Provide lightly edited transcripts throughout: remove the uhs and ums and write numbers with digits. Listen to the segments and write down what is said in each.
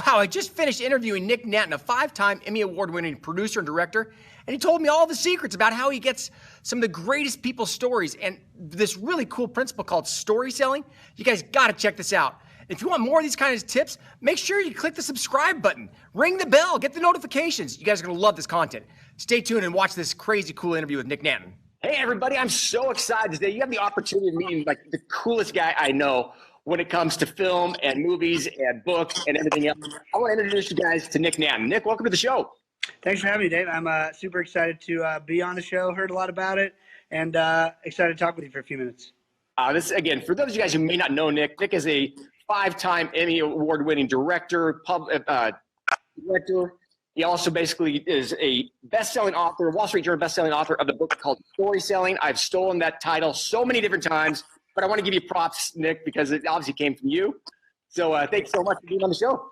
Wow, I just finished interviewing Nick Nanton, a 5-time Emmy Award-winning producer and director, and he told me all the secrets about how he gets some of the greatest people's stories and this really cool principle called storyselling. You guys got to check this out. If you want more of these kinds of tips, make sure you click the subscribe button, ring the bell, get the notifications. You guys are going to love this content. Stay tuned and watch this crazy cool interview with Nick Nanton. Hey, everybody, I'm so excited today. You have the opportunity of meeting like the coolest guy I know when it comes to film and movies and books and everything else. I want to introduce you guys to Nick Nanton. Nick, welcome to the show. Thanks for having me, Dave. I'm super excited to be on the show, heard a lot about it, and excited to talk with you for a few minutes. This, again, for those of you guys who may not know Nick, Nick is a 5-time Emmy Award-winning director, director. He also basically is a best-selling author, Wall Street Journal best-selling author of the book called Storyselling. I've stolen that title so many different times, but I want to give you props, Nick, because it obviously came from you. So thanks so much for being on the show.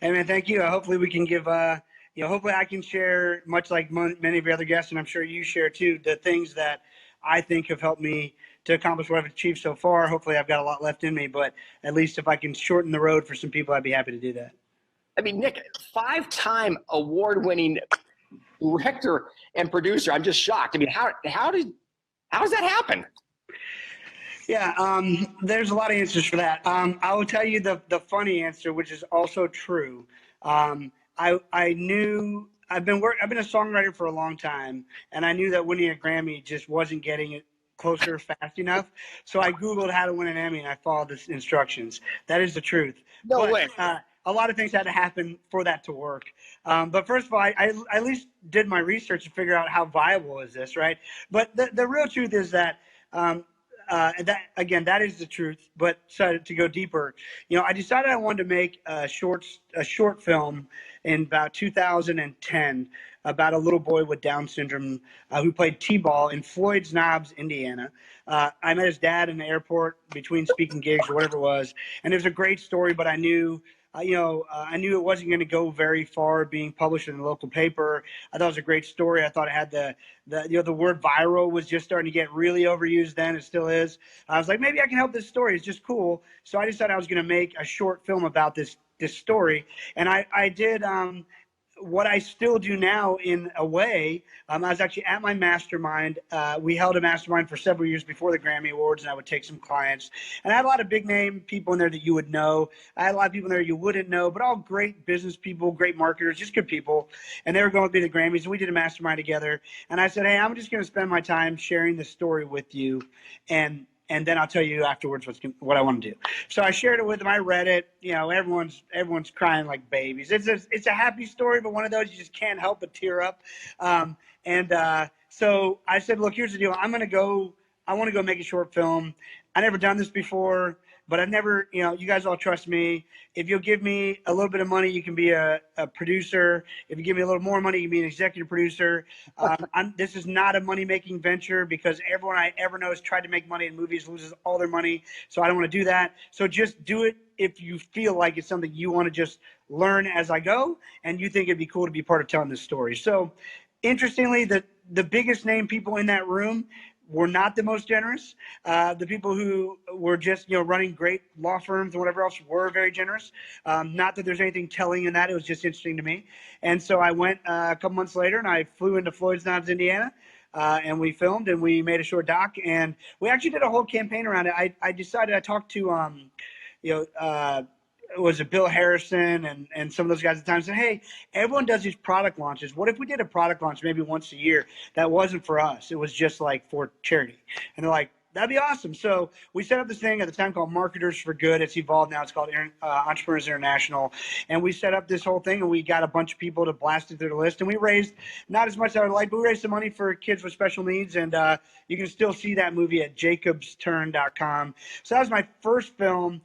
Hey, man, thank you. Hopefully we can give, hopefully I can share, much like many of your other guests, and I'm sure you share too, the things that I think have helped me to accomplish what I've achieved so far. Hopefully I've got a lot left in me, but at least if I can shorten the road for some people, I'd be happy to do that. I mean, Nick, 5-time award-winning director and producer. I'm just shocked. I mean, how does that happen? Yeah, there's a lot of answers for that. I will tell you the funny answer, which is also true. I knew I've been a songwriter for a long time, and I knew that winning a Grammy just wasn't getting it closer fast enough. So I Googled how to win an Emmy, and I followed the instructions. That is the truth. No way. A lot of things had to happen for that to work. But first of all, I at least did my research to figure out how viable is this, right? But the real truth is that, that is the truth. But so to go deeper, I decided I wanted to make a short film in about 2010 about a little boy with Down syndrome who played t-ball in Floyd's Knobs, Indiana. I met his dad in the airport between speaking gigs or whatever it was, and it was a great story. But I knew it wasn't going to go very far being published in the local paper. I thought it was a great story. I thought it had the word viral was just starting to get really overused then. It still is. I was like, maybe I can help this story. It's just cool. So I decided I was going to make a short film about this story. And I did what I still do now in a way. I was actually at my mastermind. We held a mastermind for several years before the Grammy Awards, and I would take some clients. And I had a lot of big name people in there that you would know. I had a lot of people in there you wouldn't know, but all great business people, great marketers, just good people. And they were going to be the Grammys, and we did a mastermind together. And I said, hey, I'm just going to spend my time sharing the story with you, and then I'll tell you afterwards what I want to do. So I shared it with them. I read it. Everyone's crying like babies. It's a happy story, but one of those you just can't help but tear up. So I said, look, here's the deal. I want to go make a short film. I never done this before, but I've never, you guys all trust me. If you'll give me a little bit of money, you can be a producer. If you give me a little more money, you can be an executive producer. This is not a money-making venture because everyone I ever know has tried to make money in movies, loses all their money. So I don't want to do that. So just do it if you feel like it's something you want to just learn as I go and you think it'd be cool to be part of telling this story. So interestingly, the biggest name people in that room were not the most generous. The people who were just, running great law firms and whatever else were very generous. Not that there's anything telling in that. It was just interesting to me. And so I went a couple months later and I flew into Floyd's Knobs, Indiana, and we filmed and we made a short doc. And we actually did a whole campaign around it. I talked to, was it Bill Harrison and some of those guys at the time said, hey, everyone does these product launches. What if we did a product launch maybe once a year that wasn't for us? It was just like for charity. And they're like, that'd be awesome. So we set up this thing at the time called Marketers for Good. It's evolved now. It's called Entrepreneurs International. And we set up this whole thing and we got a bunch of people to blast it through the list. And we raised not as much as I would like, but we raised some money for kids with special needs. And you can still see that movie at jacobsturn.com. So that was my first film.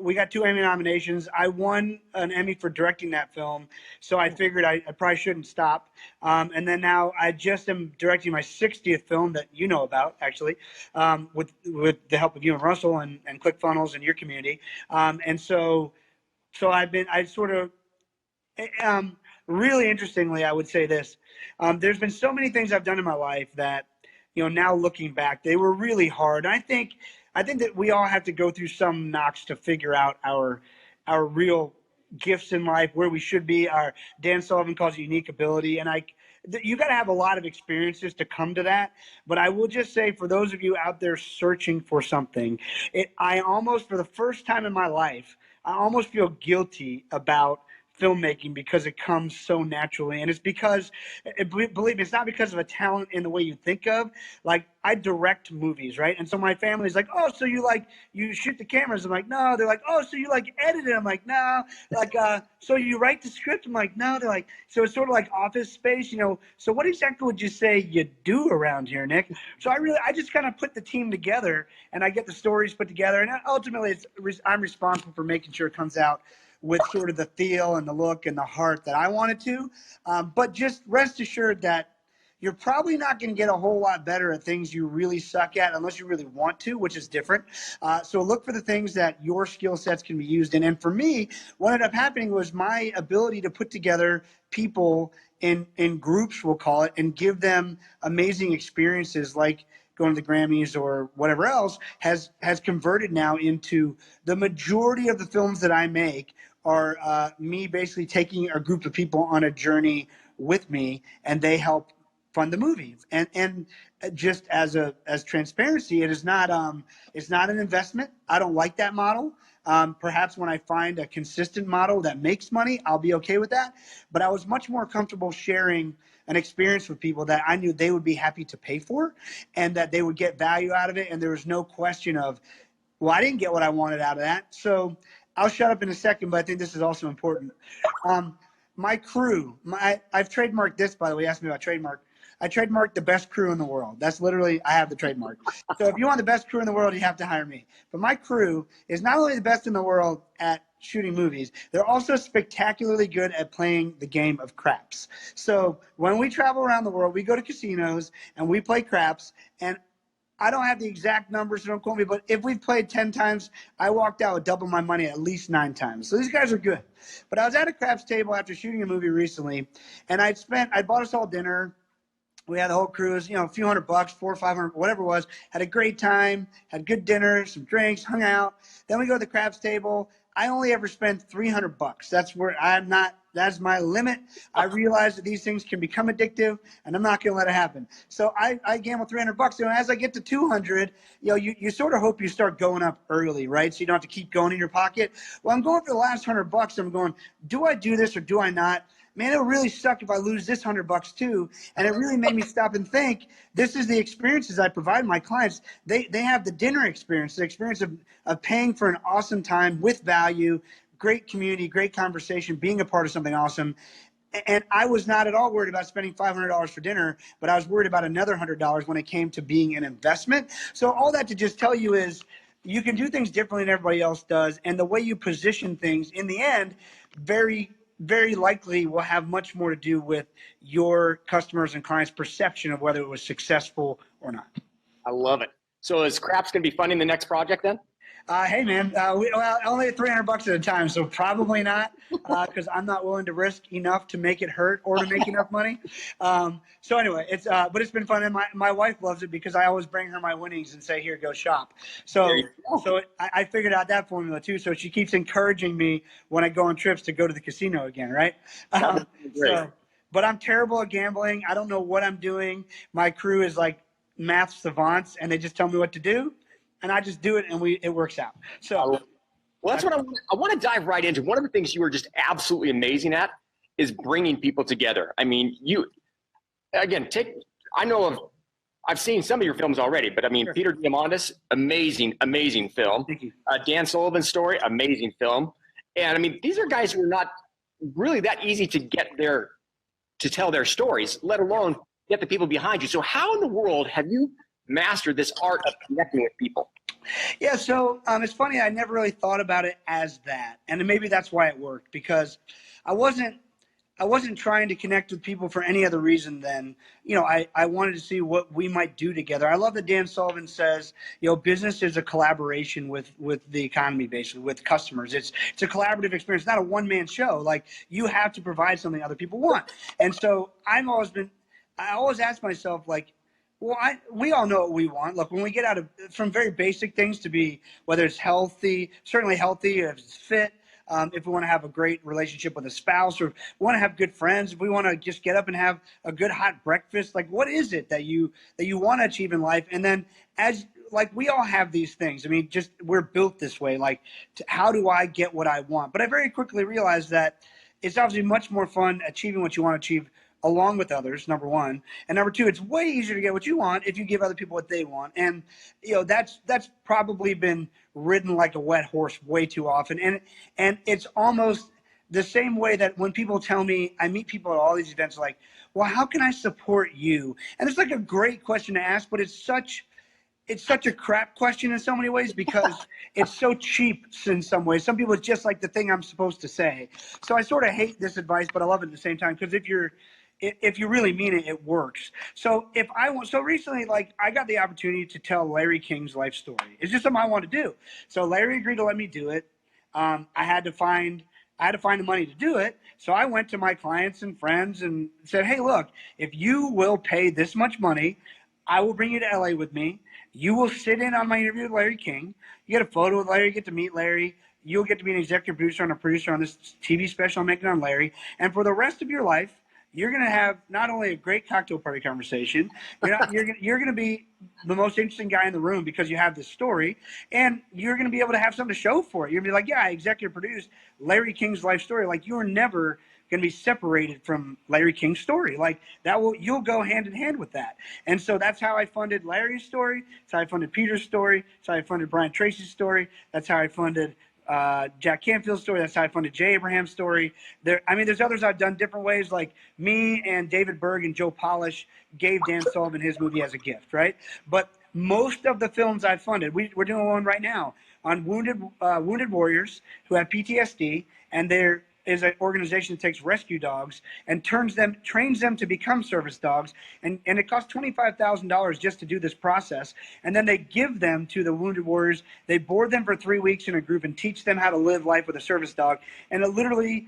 We got 2 Emmy nominations. I won an Emmy for directing that film, so I figured I probably shouldn't stop. And then now I just am directing my 60th film that you know about, actually, with the help of you and Russell and ClickFunnels and your community. And so really interestingly, I would say this. There's been so many things I've done in my life that, now looking back, they were really hard. And I think that we all have to go through some knocks to figure out our real gifts in life, where we should be. Our Dan Sullivan calls it unique ability, and you got to have a lot of experiences to come to that. But I will just say, for those of you out there searching for something, I almost, for the first time in my life, I almost feel guilty about filmmaking because it comes so naturally. And it's because, believe me, it's not because of a talent in the way you think of. Like, I direct movies, right? And so my family's like, oh, so you shoot the cameras? I'm like, no. They're like, oh, so you edit it? I'm like, no. Like, so you write the script? I'm like, no. They're like, so it's sort of like Office Space, so what exactly would you say you do around here, Nick? So I just kind of put the team together, and I get the stories put together, and ultimately I'm responsible for making sure it comes out with sort of the feel and the look and the heart that I wanted to. But just rest assured that you're probably not going to get a whole lot better at things you really suck at unless you really want to, which is different. So look for the things that your skill sets can be used in. And for me, what ended up happening was my ability to put together people in groups, we'll call it, and give them amazing experiences like going to the Grammys or whatever else has converted now into the majority of the films that I make are me basically taking a group of people on a journey with me, and they help fund the movie. And just as transparency, it's not an investment. I don't like that model. Perhaps when I find a consistent model that makes money, I'll be okay with that. But I was much more comfortable sharing an experience with people that I knew they would be happy to pay for, and that they would get value out of it. And there was no question of, well, I didn't get what I wanted out of that. So I'll shut up in a second, but I think this is also important. My crew, I've trademarked this, by the way. You asked me about trademark. I trademarked the best crew in the world. That's literally, I have the trademark. So if you want the best crew in the world, you have to hire me. But my crew is not only the best in the world at shooting movies, they're also spectacularly good at playing the game of craps. So when we travel around the world, we go to casinos and we play craps, and I don't have the exact numbers, so don't quote me, but if we've played 10 times, I walked out with double my money at least 9 times. So these guys are good. But I was at a craps table after shooting a movie recently, and I bought us all dinner. We had the whole cruise, a few $100, 400 or 500, whatever it was. Had a great time, had good dinner, some drinks, hung out. Then we go to the craps table. I only ever spent $300. That's where that's my limit. I realize that these things can become addictive, and I'm not going to let it happen. So I gamble $300. And as I get to 200, you sort of hope you start going up early, right? So you don't have to keep going in your pocket. Well, I'm going for the last $100. I'm going, do I do this or do I not? Man, it would really suck if I lose this $100 too. And it really made me stop and think, this is the experiences I provide my clients. They have the dinner experience, the experience of paying for an awesome time with value, great community, great conversation, being a part of something awesome. And I was not at all worried about spending $500 for dinner, but I was worried about another $100 when it came to being an investment. So all that to just tell you is, you can do things differently than everybody else does. And the way you position things in the end, very likely will have much more to do with your customers and clients' perception of whether it was successful or not. I love it. So is Craps going to be funding the next project then? Hey man, only $300 at a time, so probably not, because I'm not willing to risk enough to make it hurt or to make enough money. So anyway, but it's been fun, and my wife loves it because I always bring her my winnings and say, "Here, go shop." So I figured out that formula too. So she keeps encouraging me when I go on trips to go to the casino again, right? But I'm terrible at gambling. I don't know what I'm doing. My crew is like math savants, and they just tell me what to do. And I just do it, and it works out. So, well, that's what I want to dive right into. One of the things you were just absolutely amazing at is bringing people together. I mean, I've seen some of your films already, but I mean, sure. Peter Diamandis, amazing film. Thank you. Dan Sullivan's Story, amazing film. And I mean, these are guys who are not really that easy to get there to tell their stories, let alone get the people behind you. So how in the world have you mastered this art of connecting with people? Yeah, so it's funny. I never really thought about it as that, and maybe that's why it worked, because I wasn't trying to connect with people for any other reason than I wanted to see what we might do together. I love that Dan Sullivan says business is a collaboration with the economy, basically with customers. It's a collaborative experience, not a one-man show. Like, you have to provide something other people want, and so I always ask myself, like, well, we all know what we want. Look, when we get from very basic things to be, whether it's healthy, certainly healthy, if it's fit, if we want to have a great relationship with a spouse, or we want to have good friends, if we want to just get up and have a good hot breakfast, like what is it that you want to achieve in life? And then as like we all have these things. I mean, just we're built this way. Like, how do I get what I want? But I very quickly realized that it's obviously much more fun achieving what you want to achieve along with others, number one. And number two, it's way easier to get what you want if you give other people what they want. And, you know, that's probably been ridden like a wet horse way too often. And it's almost the same way that when people tell me, I meet people at all these events like, well, how can I support you? And it's like a great question to ask, but it's such a crap question in so many ways because it's so cheap in some ways. Some people, it's just like the thing I'm supposed to say. So I sort of hate this advice, but I love it at the same time, because if you really mean it, it works. So so recently, like, I got the opportunity to tell Larry King's life story. It's just something I want to do. So Larry agreed to let me do it. I had to find the money to do it. So I went to my clients and friends and said, hey, look, if you will pay this much money, I will bring you to LA with me. You will sit in on my interview with Larry King. You get a photo with Larry, you get to meet Larry. You'll get to be an executive producer and a producer on this TV special I'm making on Larry. And for the rest of your life, you're going to have not only a great cocktail party conversation, you're going to be the most interesting guy in the room because you have this story, and you're going to be able to have something to show for it. You're going to be like, yeah, I executive produced Larry King's life story. Like, you're never going to be separated from Larry King's story. Like, you'll go hand in hand with that. And so that's how I funded Larry's story. That's how I funded Peter's story. That's how I funded Brian Tracy's story. That's how I funded Jack Canfield's story. That's how I funded Jay Abraham's story. There's others I've done different ways. Like, me and David Berg and Joe Polish gave Dan Sullivan his movie as a gift, right? But most of the films I've funded, we're doing one right now on wounded warriors who have PTSD, and there is an organization that takes rescue dogs and trains them to become service dogs, and it costs $25,000 just to do this process. And then they give them to the wounded warriors. They board them for 3 weeks in a group and teach them how to live life with a service dog. And it literally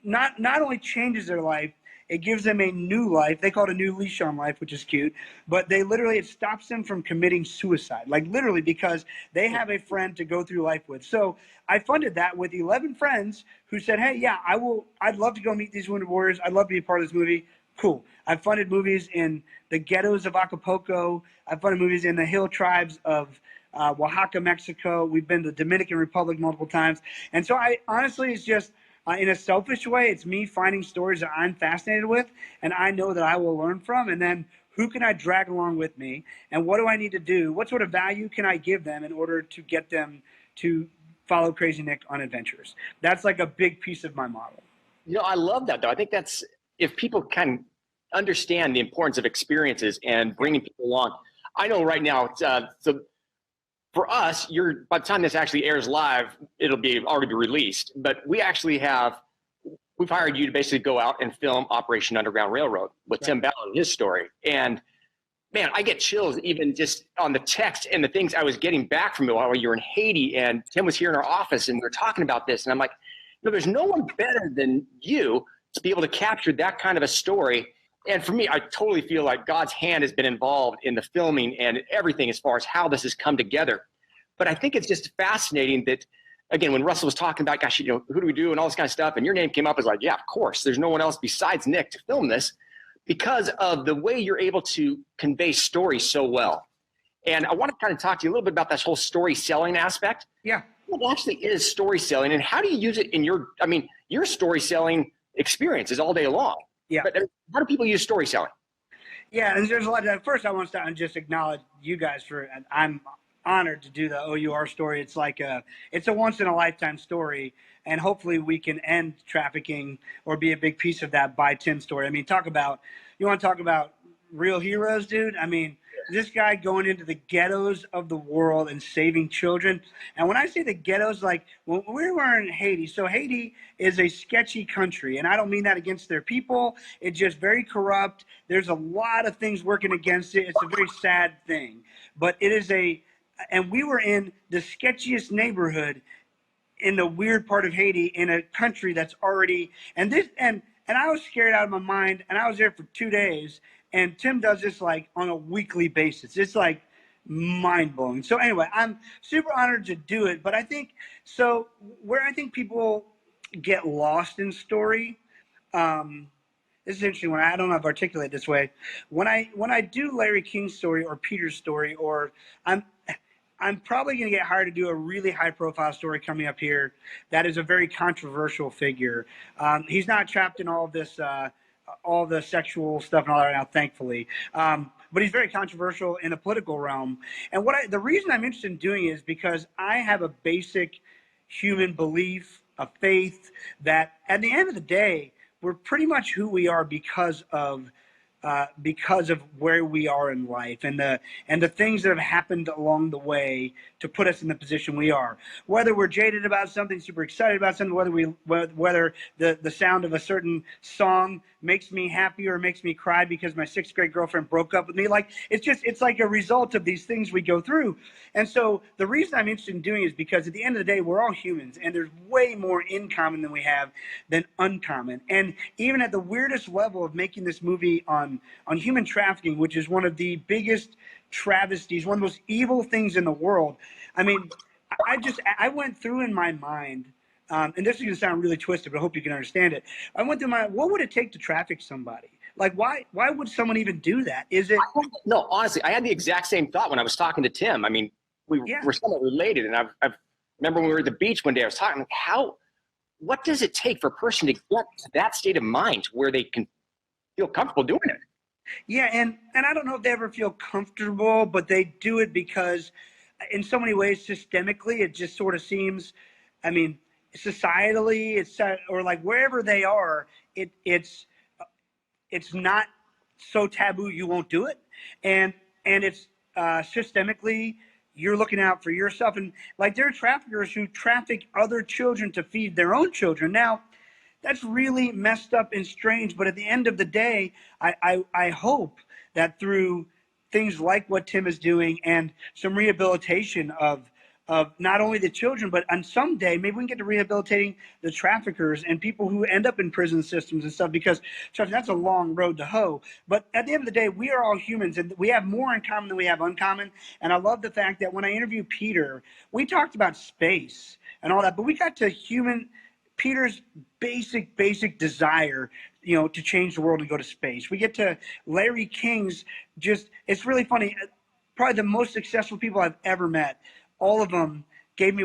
not only changes their life, it gives them a new life. They call it a new leash on life, which is cute. But it stops them from committing suicide, like literally, because they have a friend to go through life with. So I funded that with 11 friends who said, hey, yeah, I'd love to go meet these wounded warriors. I'd love to be a part of this movie. Cool. I've funded movies in the ghettos of Acapulco. I've funded movies in the hill tribes of Oaxaca, Mexico. We've been to the Dominican Republic multiple times. And so honestly, it's just, in a selfish way, it's me finding stories that I'm fascinated with and I know that I will learn from. And then who can I drag along with me? And what do I need to do? What sort of value can I give them in order to get them to follow Crazy Nick on adventures? That's like a big piece of my model. You know, I love that, though. I think that's, if people can understand the importance of experiences and bringing people along. I know right now, so for us, by the time this actually airs live, it'll already be released. But we've hired you to basically go out and film Operation Underground Railroad with Tim Ballard and his story. And man, I get chills even just on the text and the things I was getting back from you while you were in Haiti. And Tim was here in our office and we were talking about this. And I'm like, there's no one better than you to be able to capture that kind of a story. And for me, I totally feel like God's hand has been involved in the filming and everything as far as how this has come together. But I think it's just fascinating that, again, when Russell was talking about, gosh, who do we do and all this kind of stuff, and your name came up as like, yeah, of course, there's no one else besides Nick to film this because of the way you're able to convey stories so well. And I want to kind of talk to you a little bit about this whole story selling aspect. Yeah. What actually is story selling, and how do you use it in your story selling experience is all day long. Yeah. But how do people use story selling? Yeah, and there's a lot. First, I want to start and just acknowledge you guys I'm honored to do the OUR story. It's like it's a once in a lifetime story, and hopefully we can end trafficking or be a big piece of that by Tim's story. I mean, you want to talk about real heroes, dude? I mean, this guy going into the ghettos of the world and saving children. And when I say the ghettos, like when we were in Haiti, so Haiti is a sketchy country, and I don't mean that against their people. It's just very corrupt. There's a lot of things working against it. It's a very sad thing, but it is and we were in the sketchiest neighborhood in the weird part of Haiti in a country that's already, and I was scared out of my mind, and I was there for 2 days. And Tim does this like on a weekly basis. It's like mind-blowing. So anyway, I'm super honored to do it. But I think, so where I think people get lost in story, this is interesting. When I don't know if I articulate this way, when I do Larry King's story or Peter's story, or I'm probably going to get hired to do a really high-profile story coming up here that is a very controversial figure. He's not trapped in all this, all the sexual stuff and all that right now, thankfully. But he's very controversial in the political realm. And the reason I'm interested in doing it is because I have a basic human belief, a faith that at the end of the day, we're pretty much who we are because of where we are in life and the things that have happened along the way to put us in the position we are. Whether we're jaded about something, super excited about something, whether the sound of a certain song makes me happy or makes me cry because my sixth grade girlfriend broke up with me, like it's like a result of these things we go through. And so the reason I'm interested in doing it is because at the end of the day, we're all humans, and there's way more in common than we have than uncommon. And even at the weirdest level of making this movie on human trafficking, which is one of the biggest travesties, one of the most evil things in the world. I mean, I went through in my mind, and this is going to sound really twisted, but I hope you can understand it. I went through what would it take to traffic somebody? Like, why would someone even do that? Is it? No, honestly, I had the exact same thought when I was talking to Tim. I mean, we're somewhat related, and I remember when we were at the beach one day, I was talking, like, what does it take for a person to get to that state of mind where they can feel comfortable doing it? Yeah, and I don't know if they ever feel comfortable, but they do it because in so many ways, systemically, it just sort of seems, I mean, societally, or like wherever they are, it's not so taboo you won't do it. And it's systemically, you're looking out for yourself. And like there are traffickers who traffic other children to feed their own children. Now, that's really messed up and strange. But at the end of the day, I hope that through things like what Tim is doing and some rehabilitation of not only the children, but on someday maybe we can get to rehabilitating the traffickers and people who end up in prison systems and stuff, because that's a long road to hoe. But at the end of the day, we are all humans, and we have more in common than we have uncommon. And I love the fact that when I interviewed Peter, we talked about space and all that, but we got to Peter's basic desire, to change the world and go to space. We get to Larry King's it's really funny. Probably the most successful people I've ever met. All of them gave me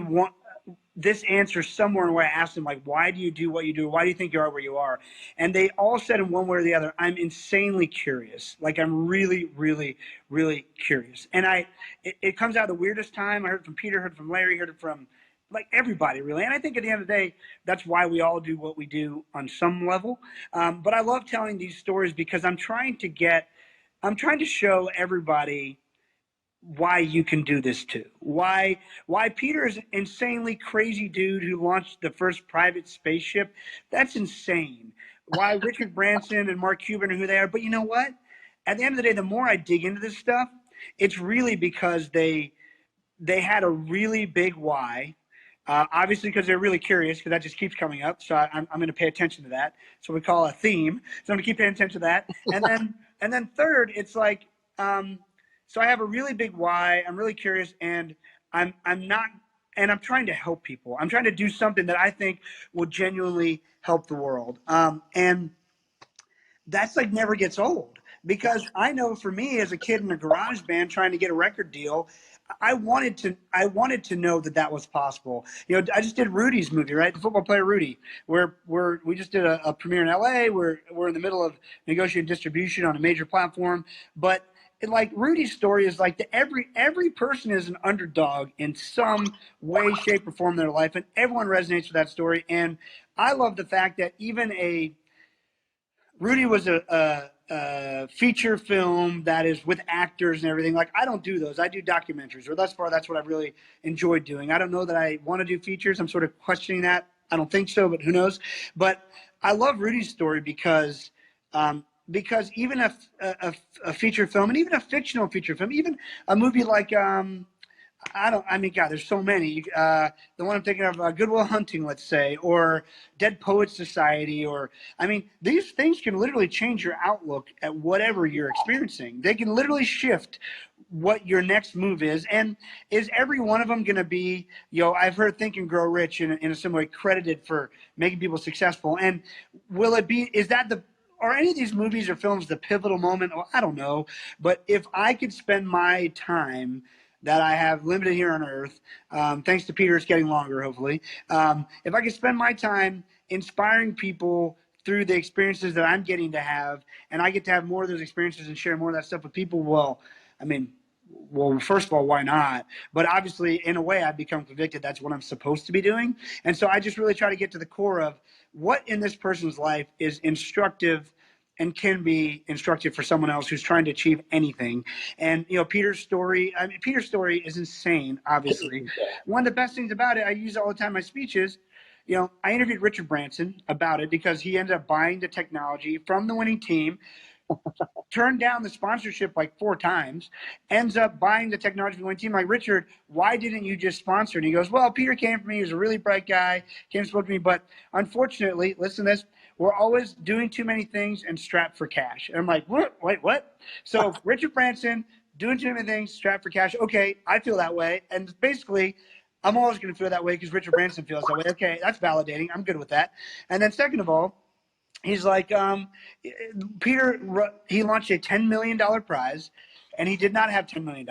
this answer somewhere where I asked them, like, why do you do what you do? Why do you think you are where you are? And they all said in one way or the other, I'm insanely curious. Like, I'm really, really, really curious. And it comes out of the weirdest time. I heard it from Peter, heard it from Larry, heard it from like everybody, really. And I think at the end of the day, that's why we all do what we do on some level. But I love telling these stories because I'm trying to show everybody why you can do this too. Why Peter is an insanely crazy dude who launched the first private spaceship. That's insane. Why Richard Branson and Mark Cuban are who they are. But you know what? At the end of the day, the more I dig into this stuff, it's really because they had a really big why. Obviously, because they're really curious, because that just keeps coming up. So I'm going to pay attention to that. So we call a theme. So I'm going to keep paying attention to that. And then third, it's like, so I have a really big why. I'm really curious, and I'm trying to help people. I'm trying to do something that I think will genuinely help the world. And that's like never gets old, because I know for me as a kid in a garage band trying to get a record deal, I wanted to know that was possible. I just did Rudy's movie, right? The football player Rudy, where we just did a premiere in LA. We're in the middle of negotiating distribution on a major platform. But like Rudy's story is like every person is an underdog in some way, shape, or form in their life, and everyone resonates with that story. And I love the fact that even Rudy was a feature film that is with actors and everything. Like, I don't do those. I do documentaries, or thus far, that's what I've really enjoyed doing. I don't know that I want to do features. I'm sort of questioning that. I don't think so, but who knows? But I love Rudy's story because even a feature film, and even a fictional feature film, even a movie like I mean, God, there's so many. The one I'm thinking of, Goodwill Hunting, let's say, or Dead Poets Society, or, I mean, these things can literally change your outlook at whatever you're experiencing. They can literally shift what your next move is. And is every one of them going to be, I've heard Think and Grow Rich in a similar way credited for making people successful. And will it be, are any of these movies or films the pivotal moment? Well, I don't know. But if I could spend my time that I have limited here on Earth, thanks to Peter, it's getting longer, hopefully. If I could spend my time inspiring people through the experiences that I'm getting to have, and I get to have more of those experiences and share more of that stuff with people, well, I mean, first of all, why not? But obviously, in a way, I've become convicted that's what I'm supposed to be doing. And so I just really try to get to the core of what in this person's life is instructive and can be instructive for someone else who's trying to achieve anything. And, Peter's story is insane, obviously. One of the best things about it, I use all the time in my speeches, I interviewed Richard Branson about it because he ended up buying the technology from the winning team, turned down the sponsorship like 4 times, ends up buying the technology from the winning team. Like, Richard, why didn't you just sponsor? And he goes, well, Peter came for me. He was a really bright guy, came and spoke to me. But unfortunately, listen to this, we're always doing too many things and strapped for cash. And I'm like, what? Wait, what? So Richard Branson, doing too many things, strapped for cash. Okay, I feel that way. And basically, I'm always going to feel that way because Richard Branson feels that way. Okay, that's validating. I'm good with that. And then second of all, he's like, Peter, he launched a $10 million prize, and he did not have $10 million.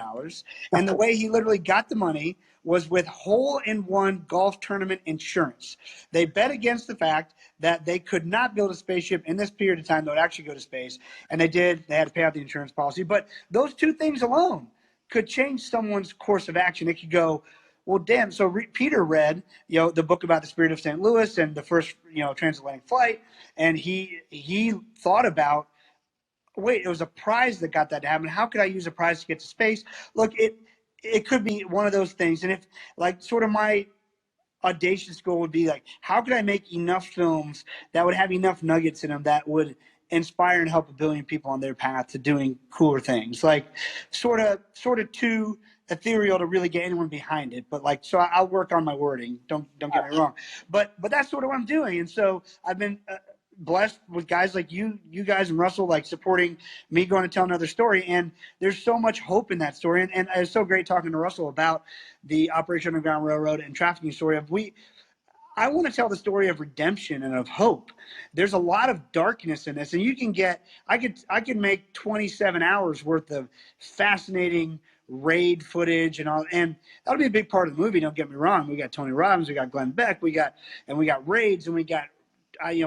And the way he literally got the money was with hole-in-one golf tournament insurance. They bet against the fact that they could not build a spaceship in this period of time that would actually go to space. And they did. They had to pay out the insurance policy. But those 2 things alone could change someone's course of action. It could go, well, damn. So Peter read, the book about the spirit of St. Louis and the first, transatlantic flight. And he thought about, wait, it was a prize that got that to happen. How could I use a prize to get to space? Look, it could be one of those things. And if, like, sort of my audacious goal would be, like, how could I make enough films that would have enough nuggets in them that would inspire and help 1 billion people on their path to doing cooler things? Like, sort of too ethereal to really get anyone behind it. But, like, so I'll work on my wording. Don't get me wrong. But that's sort of what I'm doing. And so I've been blessed with guys like you guys and Russell, like, supporting me going to tell another story. And there's so much hope in that story. And it's so great talking to Russell about the Operation Underground Railroad and trafficking story of I want to tell the story of redemption and of hope. There's a lot of darkness in this, and you can get, I could make 27 hours worth of fascinating raid footage and all, and that'll be a big part of the movie. Don't get me wrong. We got Tony Robbins, we got Glenn Beck, we got raids, and we got,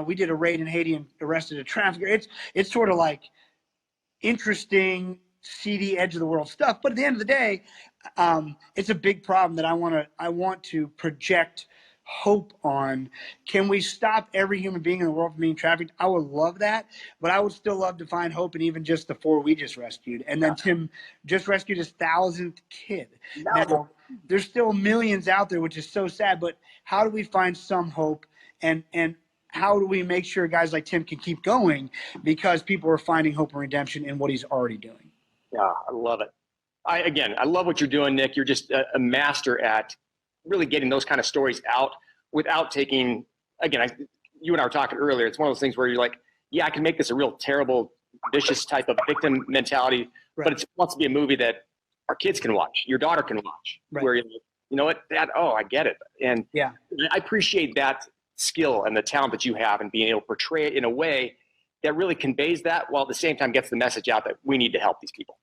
we did a raid in Haiti and arrested a trafficker. It's sort of like interesting, seedy, edge of the world stuff. But at the end of the day, it's a big problem that I want to project hope on. Can we stop every human being in the world from being trafficked? I would love that, but I would still love to find hope in even just the 4 we just rescued. And then Tim just rescued his 1,000th kid. Now, there's still millions out there, which is so sad, but how do we find some hope, and how do we make sure guys like Tim can keep going, because people are finding hope and redemption in what he's already doing? Yeah, I love it. I love what you're doing, Nick. You're just a master at really getting those kind of stories out without taking, again, you and I were talking earlier, it's one of those things where you're like, yeah, I can make this a real terrible, vicious type of victim mentality, right, but it wants to be a movie that our kids can watch, your daughter can watch, right, where you're like, you know what, Dad, oh, I get it. And yeah, I appreciate that skill and the talent that you have in being able to portray it in a way that really conveys that, while at the same time gets the message out that we need to help these people.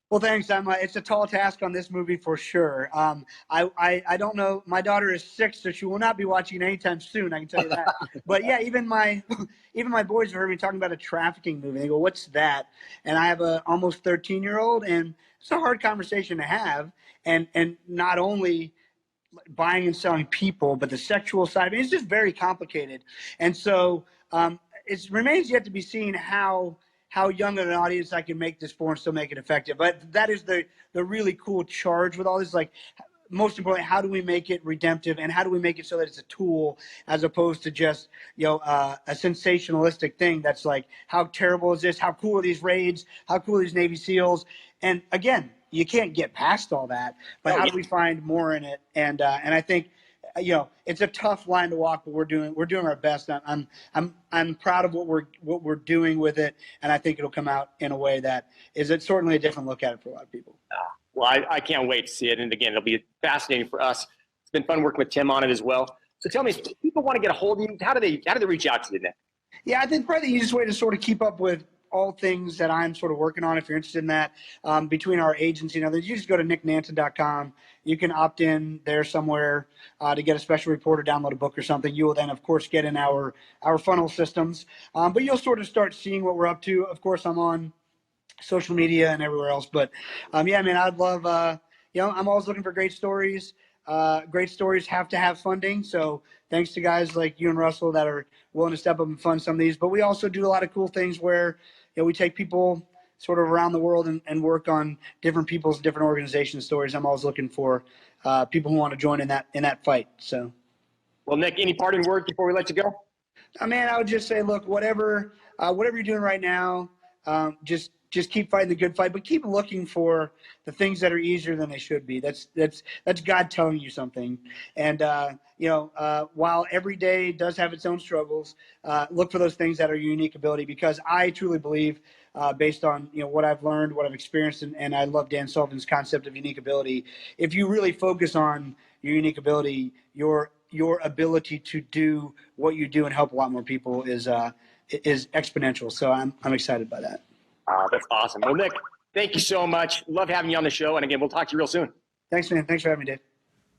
Well, thanks. It's a tall task on this movie for sure. I don't know. My daughter is 6, so she will not be watching it anytime soon. I can tell you that. But yeah, even my boys have heard me talking about a trafficking movie. They go, "What's that?" And I have a almost 13-year-old, and it's a hard conversation to have. And not only buying and selling people, but the sexual side of it, it's just very complicated. And so it remains yet to be seen how young of an audience I can make this for and still make it effective. But that is the really cool charge with all this. Like, most importantly, how do we make it redemptive, and how do we make it so that it's a tool as opposed to just, a sensationalistic thing that's like, how terrible is this? How cool are these raids? How cool are these Navy SEALs? And again, you can't get past all that. But how do we find more in it? And I think, it's a tough line to walk, but we're doing our best. I'm proud of what we're doing with it, and I think it'll come out in a way that is certainly a different look at it for a lot of people. Well, I can't wait to see it. And again, it'll be fascinating for us. It's been fun working with Tim on it as well. So tell me, if people want to get a hold of you, how do they reach out to you, Nick? Yeah, I think probably the easiest way to sort of keep up with all things that I'm sort of working on, if you're interested in that, between our agency and others, you just go to nicknanton.com. You can opt in there somewhere to get a special report or download a book or something. You will then, of course, get in our funnel systems. But you'll sort of start seeing what we're up to. Of course, I'm on social media and everywhere else. But, yeah, man, I'd love, I'm always looking for great stories. Great stories have to have funding. So thanks to guys like you and Russell that are willing to step up and fund some of these. But we also do a lot of cool things where, we take people sort of around the world and work on different people's different organization stories. I'm always looking for people who want to join in that fight. So, well, Nick, any parting words before we let you go? Man, I would just say, look, whatever you're doing right now, just keep fighting the good fight, but keep looking for the things that are easier than they should be. That's God telling you something. And while every day does have its own struggles, look for those things that are your unique ability, because I truly believe, based on what I've learned, what I've experienced, and I love Dan Sullivan's concept of unique ability. If you really focus on your unique ability, your ability to do what you do and help a lot more people is exponential. So I'm excited by that. That's awesome. Well, Nick, thank you so much. Love having you on the show. And again, we'll talk to you real soon. Thanks, man. Thanks for having me, Dave.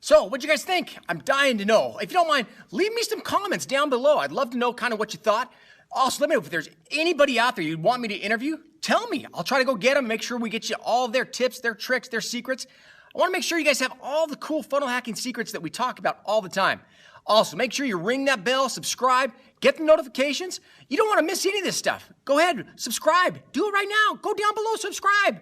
So, what'd you guys think? I'm dying to know. If you don't mind, leave me some comments down below. I'd love to know kind of what you thought. Also, let me know if there's anybody out there you'd want me to interview. Tell me. I'll try to go get them, make sure we get you all their tips, their tricks, their secrets. I want to make sure you guys have all the cool funnel hacking secrets that we talk about all the time. Also, make sure you ring that bell, subscribe, get the notifications. You don't want to miss any of this stuff. Go ahead, subscribe. Do it right now. Go down below, subscribe.